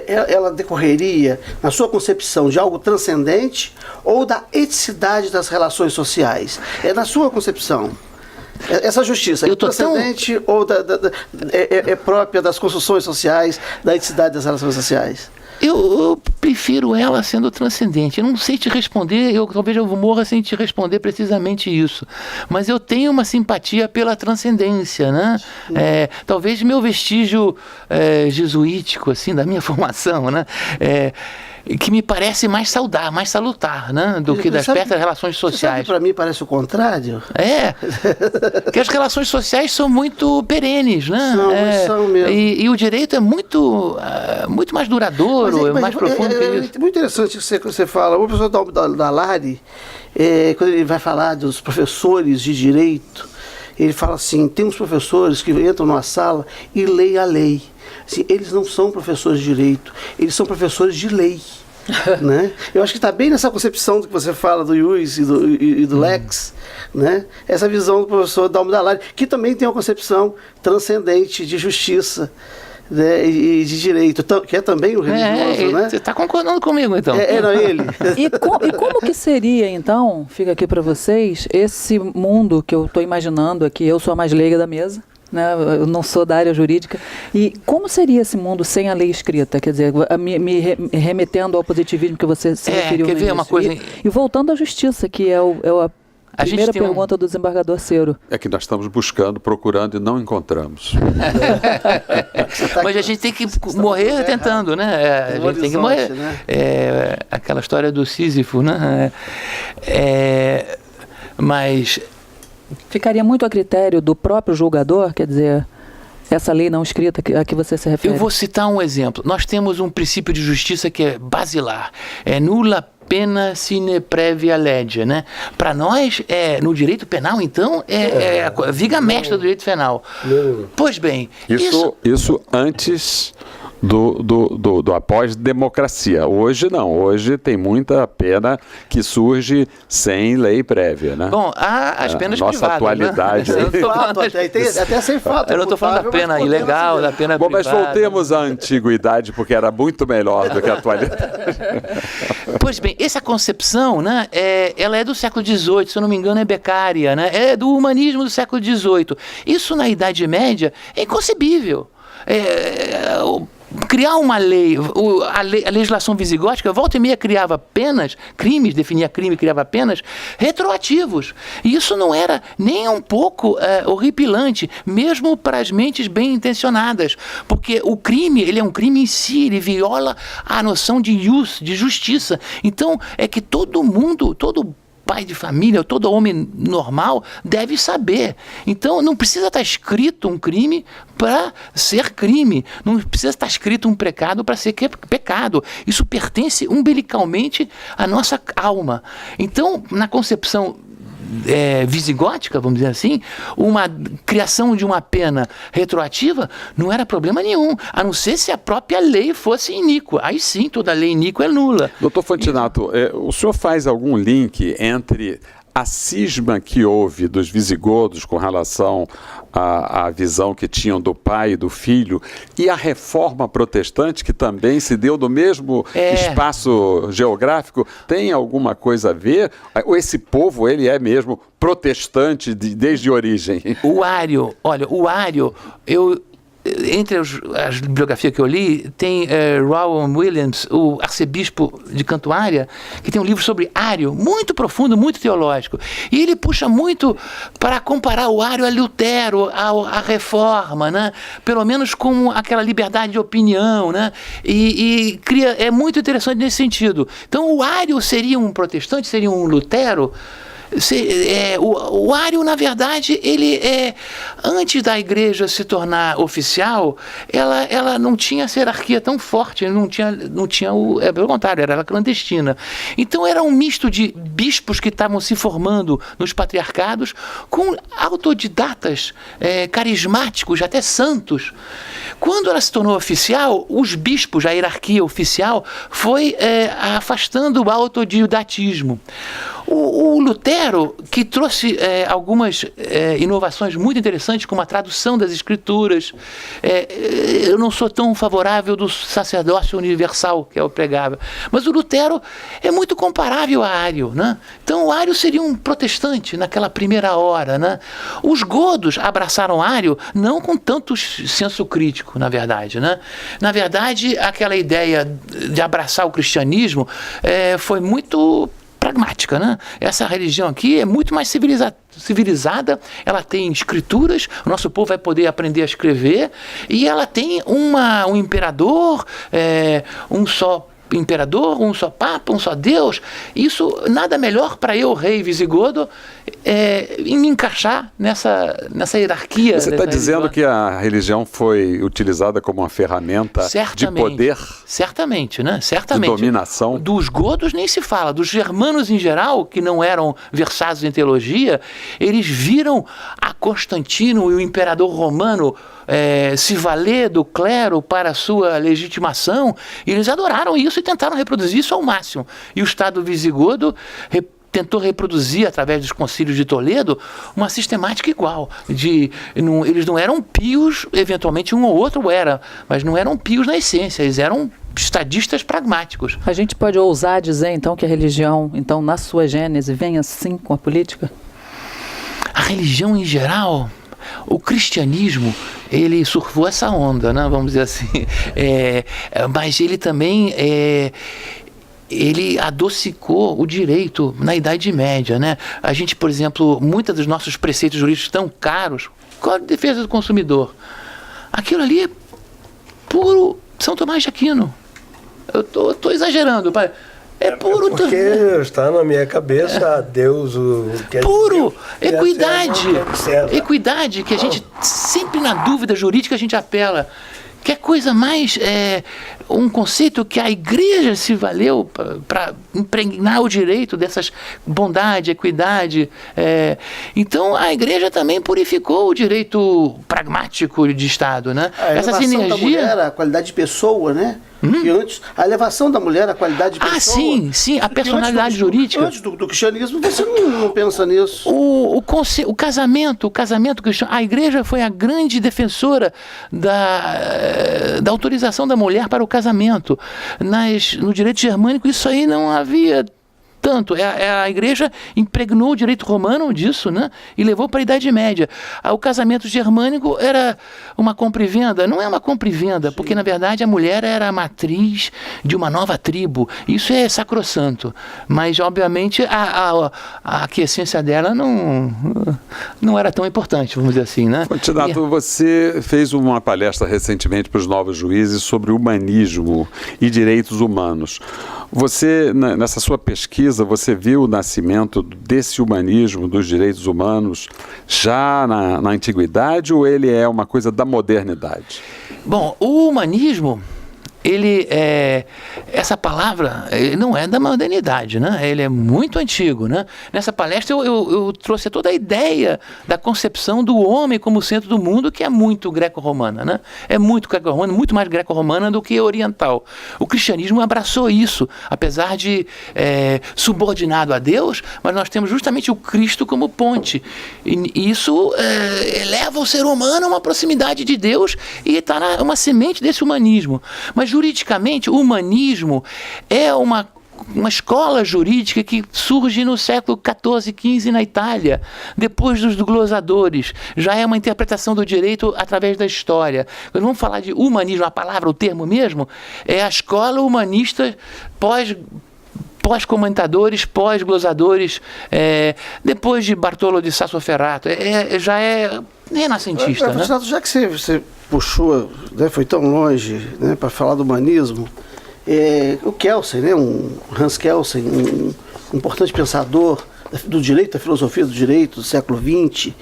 ela decorreria, na sua concepção, de algo transcendente ou da eticidade das relações sociais? Na sua concepção. Essa justiça é transcendente ou é própria das construções sociais, da eticidade das relações sociais? Eu prefiro ela sendo transcendente. Eu não sei te responder, talvez eu morra sem te responder precisamente isso. Mas eu tenho uma simpatia pela transcendência, né? Talvez meu vestígio jesuítico, assim, da minha formação, né? Que me parece mais saudável, mais salutar, né? Do que das perto das relações sociais. Para mim parece o contrário. Porque as relações sociais são muito perenes, né? São mesmo. E o direito é muito mais duradouro, mais profundo que isso. É muito interessante que você fala. O professor Dall'Ari, quando ele vai falar dos professores de direito, ele fala assim, tem uns professores que entram numa sala e leem a lei. Assim, eles não são professores de direito, eles são professores de lei. Né? Eu acho que está bem nessa concepção do que você fala do ius e do lex, né? Essa visão do professor Dall'Ari, que também tem uma concepção transcendente de justiça, né? E de direito, que é também o religioso, né? Você está concordando comigo, então? Não ele. E como que seria, então, fica aqui para vocês, esse mundo que eu estou imaginando aqui, eu sou a mais leiga da mesa, né? Eu não sou da área jurídica. E como seria esse mundo sem a lei escrita? Quer dizer, me remetendo ao positivismo que você se referiu no início. Uma coisa... E voltando à justiça, que é a primeira pergunta do desembargador Cero. É que nós estamos procurando e não encontramos. Mas a gente tem que morrer tentando, né? A gente tem que morrer. Né? Aquela história do Sísifo, né? Mas... Ficaria muito a critério do próprio julgador, quer dizer, essa lei não escrita a que você se refere? Eu vou citar um exemplo. Nós temos um princípio de justiça que é basilar. Nulla pena sine previa legge, né? Para nós, no direito penal, então, a viga mestra do direito penal. Pois bem... Isso antes... Do após-democracia. Hoje não, hoje tem muita pena que surge sem lei prévia, né? Bom, há as penas nossa privadas, atualidade. Né? Até sem fato. Eu não estou falando da pena ilegal, da pena privada. Bom, mas voltemos à antiguidade, porque era muito melhor do que a atualidade. Pois bem, essa concepção, né, ela é do século XVIII, se eu não me engano é Beccaria, né? É do humanismo do século XVIII. Isso na Idade Média é inconcebível. Criar uma lei, a legislação visigótica, volta e meia criava crimes, definia crime, criava penas retroativos. E isso não era nem um pouco horripilante, mesmo para as mentes bem intencionadas, porque o crime, ele é um crime em si, ele viola a noção de ius, de justiça. Então, é que todo pai de família, todo homem normal deve saber. Então, não precisa estar escrito um crime para ser crime. Não precisa estar escrito um pecado para ser pecado. Isso pertence umbilicalmente à nossa alma. Então, na concepção visigótica, vamos dizer assim, uma criação de uma pena retroativa não era problema nenhum, a não ser se a própria lei fosse iníqua. Aí sim, toda lei iníqua é nula. Doutor Fantinato, o senhor faz algum link entre a cisma que houve dos visigodos com relação à visão que tinham do pai e do filho e a reforma protestante, que também se deu no mesmo espaço geográfico, tem alguma coisa a ver? Ou esse povo, ele é mesmo protestante desde a origem? O Ario, entre as biografias que eu li, tem Rowan Williams, o arcebispo de Cantuária, que tem um livro sobre Ario, muito profundo, muito teológico. E ele puxa muito para comparar o Ario a Lutero, a Reforma, né? Pelo menos com aquela liberdade de opinião, né? E é muito interessante nesse sentido. Então, o Ario seria um protestante, seria um Lutero? O Ario, na verdade, ele antes da igreja se tornar oficial, ela não tinha essa hierarquia tão forte, não tinha pelo contrário, era clandestina. Então era um misto de bispos que estavam se formando nos patriarcados com autodidatas carismáticos, até santos. Quando ela se tornou oficial, os bispos, a hierarquia oficial, foi afastando o autodidatismo. O Lutero, que trouxe algumas inovações muito interessantes, como a tradução das escrituras, eu não sou tão favorável do sacerdócio universal, que é o pregável, mas o Lutero é muito comparável a Ário, né? Então o Ário seria um protestante naquela primeira hora, né? Os godos abraçaram Ário não com tanto senso crítico, na verdade, né? Na verdade, aquela ideia de abraçar o cristianismo foi muito pragmática, né? Essa religião aqui é muito mais civilizada, ela tem escrituras, o nosso povo vai poder aprender a escrever, e ela tem um imperador, um só imperador, um só papa, um só Deus. Isso nada melhor para eu, rei visigodo, em me encaixar nessa hierarquia. Você está dizendo que a religião foi utilizada como uma ferramenta de poder? Certamente, né? Certamente. De dominação? Dos godos nem se fala. Dos germanos em geral, que não eram versados em teologia, eles viram a Constantino e o imperador romano se valer do clero para a sua legitimação, e eles adoraram isso e tentaram reproduzir isso ao máximo. E o Estado visigodo tentou reproduzir, através dos concílios de Toledo, uma sistemática igual. Eles não eram pios, eventualmente um ou outro era, mas não eram pios na essência, eles eram estadistas pragmáticos. A gente pode ousar dizer, então, que a religião, então, na sua gênese, vem assim com a política? A religião em geral, o cristianismo, ele surfou essa onda, né? Vamos dizer assim. Mas ele também ele adocicou o direito na Idade Média, né? A gente, por exemplo, muitos dos nossos preceitos jurídicos tão caros, Código de Defesa do Consumidor, aquilo ali é puro São Tomás de Aquino. Eu tô exagerando, pai. É puro. Porque está na minha cabeça Deus o que é puro, equidade. Equidade, que a gente sempre na dúvida jurídica a gente apela. Que é coisa mais, um conceito que a igreja se valeu para impregnar o direito dessas bondade, equidade. Então a igreja também purificou o direito pragmático de Estado, né? Essa sinergia da mulher, a qualidade de pessoa, né? E antes, a elevação da mulher, a qualidade de pessoa. Sim, a personalidade jurídica. Antes do cristianismo, você não pensa nisso. O casamento cristão, a igreja foi a grande defensora da autorização da mulher para o casamento. No direito germânico, isso aí não havia tanto. A igreja impregnou o direito romano disso, né? E levou para a Idade Média. O casamento germânico era uma compra e venda. Não é uma compra e venda, porque na verdade a mulher era a matriz de uma nova tribo. Isso é sacrossanto. Mas obviamente a aquiescência dela não era tão importante, vamos dizer assim, né? Fortunato, você fez uma palestra recentemente para os novos juízes sobre humanismo e direitos humanos. Você, nessa sua pesquisa, você viu o nascimento desse humanismo, dos direitos humanos, já na antiguidade, ou ele é uma coisa da modernidade? Bom, o humanismo, essa palavra não é da modernidade, né? Ele é muito antigo, né? Nessa palestra eu trouxe toda a ideia da concepção do homem como centro do mundo, que é muito greco-romana, né? É muito greco-romana, muito mais greco-romana do que oriental. O cristianismo abraçou isso, apesar de subordinado a Deus, mas nós temos justamente o Cristo como ponte. E isso eleva o ser humano a uma proximidade de Deus e está uma semente desse humanismo. Mas juridicamente, o humanismo é uma escola jurídica que surge no século XIV, XV na Itália, depois dos glosadores. Já é uma interpretação do direito através da história. Quando vamos falar de humanismo, a palavra, o termo mesmo, é a escola humanista pós-comentadores, pós-glosadores, depois de Bartolo de Sassoferrato. Já é renascentista, né? Já que você puxou, né, foi tão longe, né, para falar do humanismo, o Kelsen, né, Hans Kelsen, um importante pensador do direito, da filosofia do direito do século XX,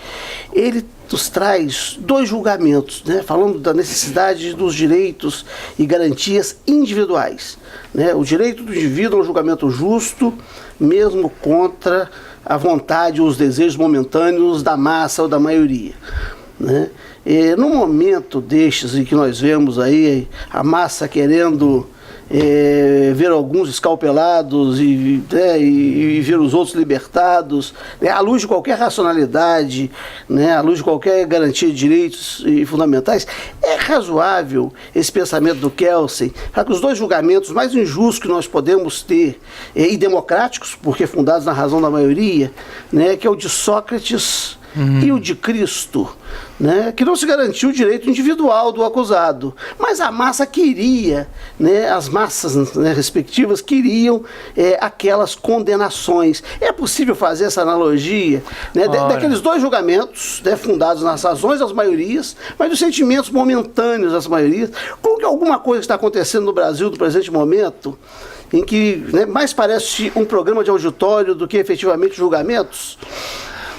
ele nos traz dois julgamentos, né, falando da necessidade dos direitos e garantias individuais. Né? O direito do indivíduo é um julgamento justo, mesmo contra a vontade ou os desejos momentâneos da massa ou da maioria. Né? No momento destes em que nós vemos aí a massa querendo ver alguns escalpelados e ver os outros libertados, né, à luz de qualquer racionalidade, né, à luz de qualquer garantia de direitos fundamentais. É razoável esse pensamento do Kelsen para que os dois julgamentos mais injustos que nós podemos ter, e democráticos, porque fundados na razão da maioria, né, que é o de Sócrates e o de Cristo, né, que não se garantiu o direito individual do acusado, mas a massa queria, né, as massas, né, respectivas queriam aquelas condenações. É possível fazer essa analogia, né, daqueles dois julgamentos, né, fundados nas razões das maiorias, mas dos sentimentos momentâneos das maiorias, com que alguma coisa está acontecendo no Brasil no presente momento, em que, né, mais parece um programa de auditório do que efetivamente julgamentos.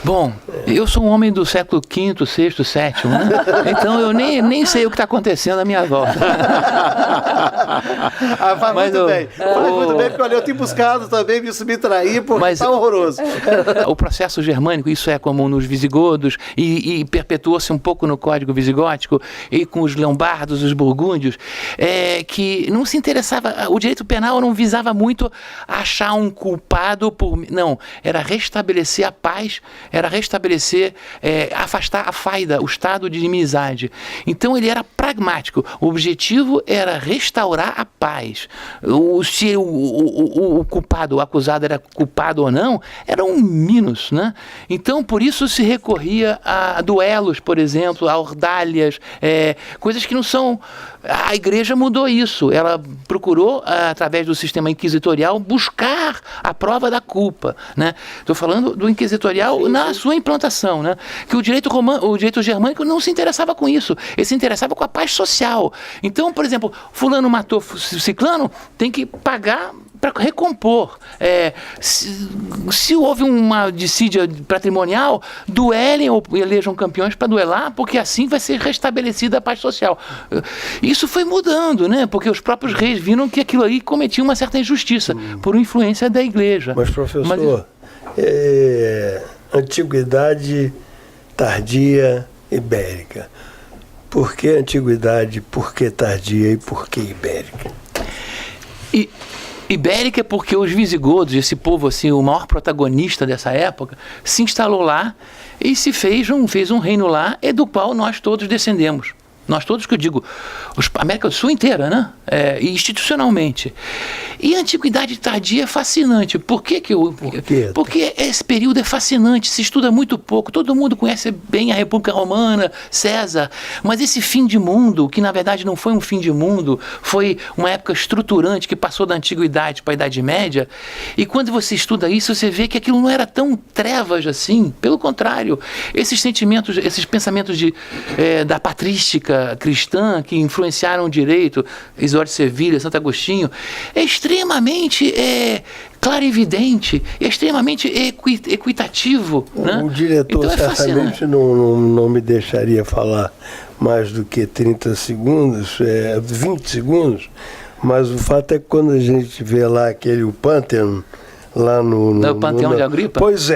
Bom, eu sou um homem do século V, VI, VII, né? Então eu nem sei o que está acontecendo à minha volta. Faz muito bem, porque olha, eu tenho buscado também me subtrair, porque está horroroso. O processo germânico, isso é comum nos visigodos e perpetuou-se um pouco no Código Visigótico e com os lombardos, os burgúndios, que não se interessava, o direito penal não visava muito achar um culpado não, era restabelecer a paz, era restabelecer, afastar a faida, o estado de inimizade. Então ele era pragmático. O objetivo era restaurar a paz. Se o culpado, o acusado era culpado ou não, era um minus, né? Então por isso se recorria a duelos, por exemplo, a ordalhas, coisas que não são... A igreja mudou isso. Ela procurou, através do sistema inquisitorial, buscar a prova da culpa, né? Estou falando do inquisitorial na sua implantação, né? Que o direito germânico não se interessava com isso. Ele se interessava com a paz social. Então, por exemplo, fulano matou ciclano, tem que pagar para recompor. Se houve uma dissídia patrimonial, duelem ou elejam campeões para duelar, porque assim vai ser restabelecida a paz social. Isso foi mudando, né? Porque os próprios reis viram que aquilo aí cometia uma certa injustiça por influência da igreja. Mas, professor, antiguidade tardia ibérica. Por que antiguidade, por que tardia e por que ibérica? Ibérica é porque os visigodos, esse povo assim, o maior protagonista dessa época, se instalou lá e fez um reino lá, do qual nós todos descendemos. Nós todos, que eu digo, a América do Sul inteira, né? Institucionalmente. E a antiguidade tardia é fascinante. Por quê? Porque esse período é fascinante, se estuda muito pouco, todo mundo conhece bem a República Romana, César, mas esse fim de mundo, que na verdade não foi um fim de mundo, foi uma época estruturante que passou da antiguidade para a Idade Média, e quando você estuda isso, você vê que aquilo não era tão trevas assim, pelo contrário, esses sentimentos, esses pensamentos da patrística cristã que influenciaram o direito, Isidoro de Sevilha, Santo Agostinho, é extremamente clarividente, é extremamente equitativo. Né? O diretor então certamente não me deixaria falar mais do que 30 segundos, 20 segundos, mas o fato é que quando a gente vê lá o Pantheon, lá no Panteão de Agripa? Pois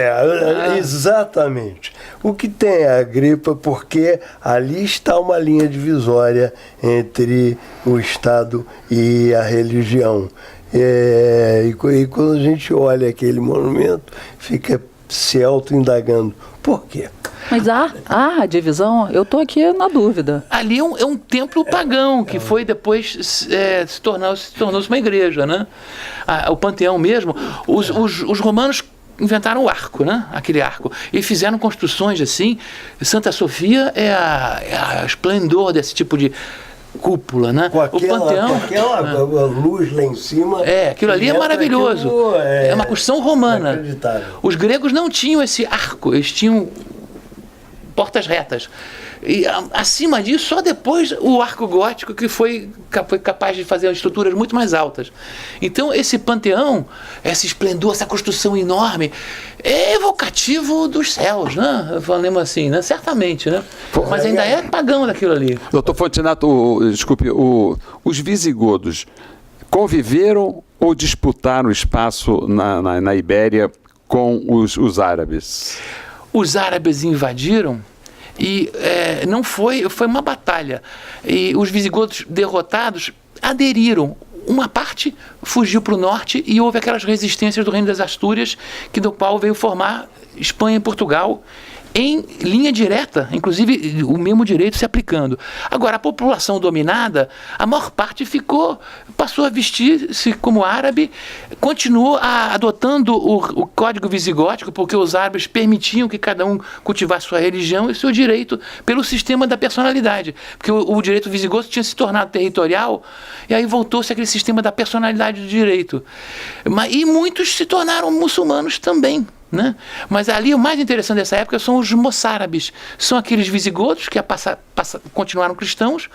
exatamente. O que tem a Agripa, porque ali está uma linha divisória entre o Estado e a religião. E quando a gente olha aquele monumento, fica se auto-indagando. Por quê? Mas a divisão, eu estou aqui na dúvida. Ali é um templo pagão, que foi depois tornou-se uma igreja, né? O Panteão mesmo, os romanos inventaram o arco, né? Aquele arco. E fizeram construções assim. Santa Sofia é a esplendor desse tipo de cúpula, né? Com aquela luz lá em cima. Aquilo ali é maravilhoso. É uma construção romana. Os gregos não tinham esse arco, eles tinham portas retas. E acima disso, só depois o arco gótico que foi capaz de fazer estruturas muito mais altas. Então esse panteão, esse esplendor, essa construção enorme, é evocativo dos céus, né? Falemos assim, né? Certamente, né? Mas ainda é pagão daquilo ali. Doutor Fontinato, desculpe, os visigodos conviveram ou disputaram espaço na Ibéria com os árabes? Os árabes invadiram e foi uma batalha. E os visigodos derrotados aderiram. uma parte fugiu para o norte e houve aquelas resistências do Reino das Astúrias, do qual veio formar Espanha e Portugal, em linha direta, inclusive o mesmo direito se aplicando. Agora, a população dominada, a maior parte passou a vestir-se como árabe, continuou adotando o código visigótico, porque os árabes permitiam que cada um cultivasse sua religião e seu direito pelo sistema da personalidade. Porque o direito visigoto tinha se tornado territorial, e aí voltou-se aquele sistema da personalidade do direito. E muitos se tornaram muçulmanos também. Né? Mas ali o mais interessante dessa época são os moçárabes. São aqueles visigodos que continuaram cristãos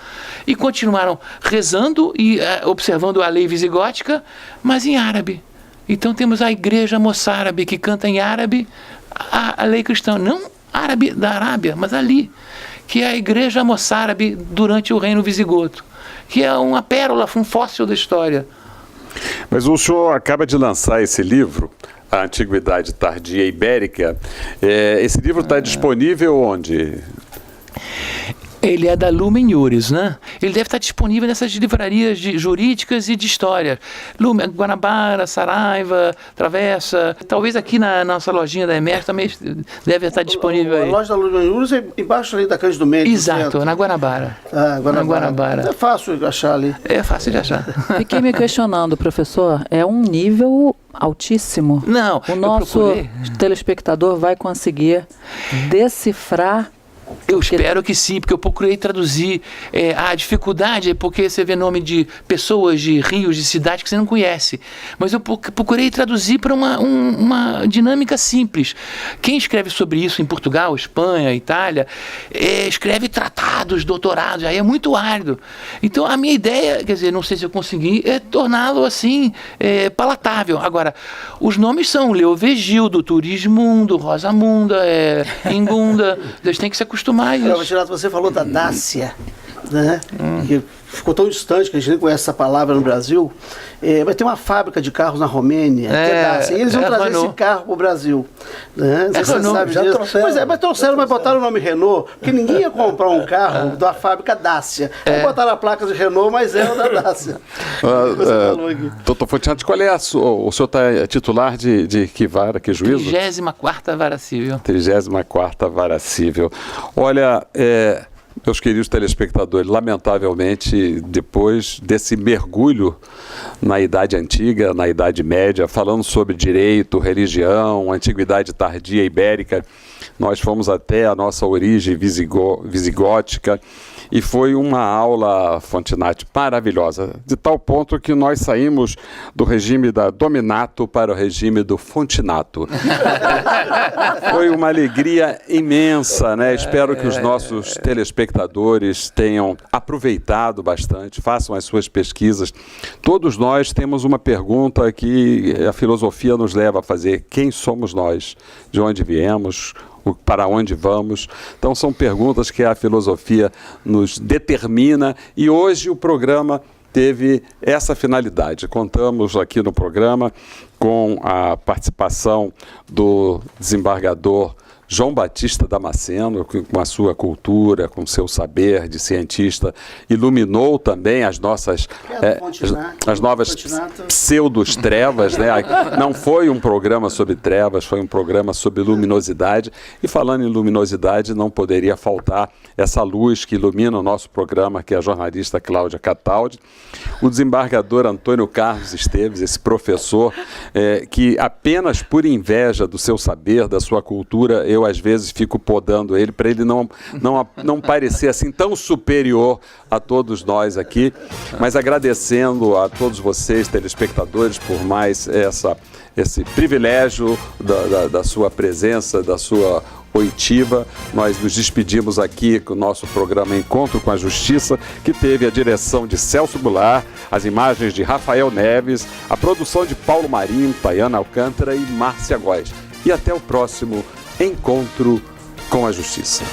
e continuaram rezando e observando a lei visigótica, mas em árabe. Então temos a igreja moçárabe que canta em árabe a lei cristã, não árabe da Arábia, mas ali, que é a igreja moçárabe durante o reino visigodo, que é uma pérola, um fóssil da história. Mas o senhor acaba de lançar esse livro, A Antiguidade Tardia Ibérica. Esse livro está disponível onde? Ele é da Lumen Iuris, né? Ele deve estar disponível nessas livrarias jurídicas e de história. Lumen, Guanabara, Saraiva, Travessa. Talvez aqui na nossa lojinha da Emerson também deve estar disponível aí. A loja da Lumen Iuris é embaixo ali da Cândido Mendes. Exato, na Guanabara. Na Guanabara. É fácil de achar ali. É fácil de achar. Fiquei me questionando, professor, é um nível altíssimo. Não, o nosso telespectador vai conseguir decifrar. Eu espero que sim, porque eu procurei traduzir. A dificuldade é porque você vê nome de pessoas, de rios, de cidades que você não conhece. Mas eu procurei traduzir para uma dinâmica simples. Quem escreve sobre isso em Portugal, Espanha, Itália, escreve tratados, doutorados, aí é muito árido. Então a minha ideia, quer dizer, não sei se eu consegui, é torná-lo assim, palatável. Agora, os nomes são Leovigildo, Turismundo, Rosamunda, Ingunda, eles têm que se acostumar. Você falou da Dácia, né? Que ficou tão distante que a gente nem conhece essa palavra no Brasil. Vai ter uma fábrica de carros na Romênia, que é Dácia. E eles vão trazer esse carro para o Brasil. Né? Você sabe já disso. trouxeram. Pois mas trouxeram, mas botaram o nome Renault, porque ninguém ia comprar um carro da fábrica Dácia. Aí botaram a placa de Renault, mas é o da Dácia. Doutor Fontinati, qual é o senhor está titular de que vara, que juízo? 34ª Vara Civil. 34ª Vara Civil. Olha, meus queridos telespectadores, lamentavelmente, depois desse mergulho na Idade Antiga, na Idade Média, falando sobre direito, religião, antiguidade tardia ibérica, nós fomos até a nossa origem visigótica, e foi uma aula, Fontinati, maravilhosa, de tal ponto que nós saímos do regime da Dominato para o regime do Fontinato. Foi uma alegria imensa, né? Espero que os nossos telespectadores tenham aproveitado bastante, façam as suas pesquisas. Todos nós temos uma pergunta que a filosofia nos leva a fazer: quem somos nós? De onde viemos? Para onde vamos? Então são perguntas que a filosofia nos determina, e hoje o programa teve essa finalidade. Contamos aqui no programa com a participação do desembargador João Batista Damasceno, com a sua cultura, com seu saber de cientista, iluminou também as nossas as novas pseudos-trevas, né? Não foi um programa sobre trevas, foi um programa sobre luminosidade, e falando em luminosidade, não poderia faltar essa luz que ilumina o nosso programa, que é a jornalista Cláudia Cataldi, o desembargador Antônio Carlos Esteves, esse professor que apenas por inveja do seu saber, da sua cultura, eu às vezes fico podando ele para ele não parecer assim tão superior a todos nós aqui, mas agradecendo a todos vocês, telespectadores, por mais esse privilégio da sua presença, da sua oitiva. Nós nos despedimos aqui com o nosso programa Encontro com a Justiça, que teve a direção de Celso Goulart, as imagens de Rafael Neves, a produção de Paulo Marinho, Tayana Alcântara e Márcia Góes. E até o próximo Encontro com a Justiça.